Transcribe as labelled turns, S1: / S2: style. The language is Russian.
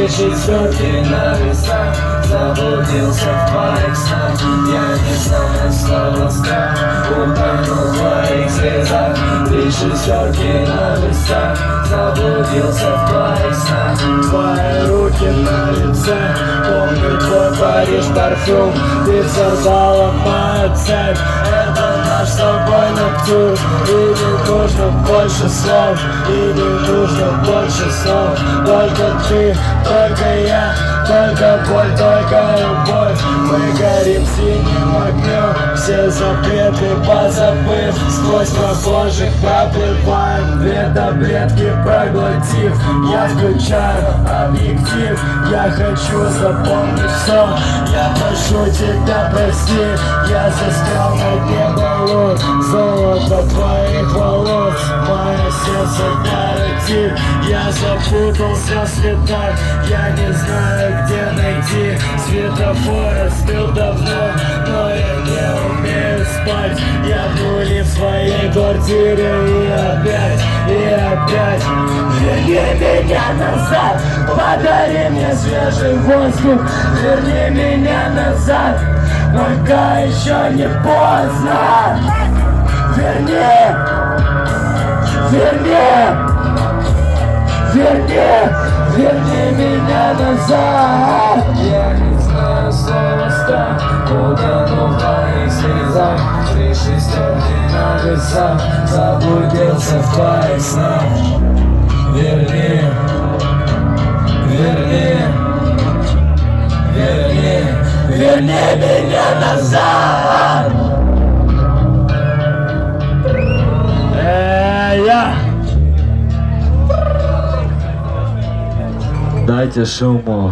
S1: шестерки на весах, заблудился в твоих снах. Я не знаю слова страх, утонул в твоих слезах. Три шестерки на весах, заблудился в твоих снах. Твои руки на лице, помню твой Париж парфюм. Ты создала мою цель, это наш с тобой ноктюрн. И не нужно больше слов, и не нужно больше слов. Только ты, только я, только боль, только любовь. Мы горим синим огнем, все запреты позабыв. Сквозь прохожих проплываем, две таблетки проглотив. Я включаю объектив, я хочу запомнить все. Я прошу тебя прости, я застрял на дне волос. Золото твоих волос, мое сердце паротит. Я запутался в цветах, я не знаю, где найти. Светофор остыл давно, но я не умею спать. Я пули в своей квартире и опять. Верни меня назад, подари мне свежий воздух. Верни меня назад, пока еще не поздно. Верни меня назад. Я не знаю слова страх, утонул в твоих слезах. Три шестерки на весах, заблудился в твоих снах. Верни меня назад. Дайте шуму.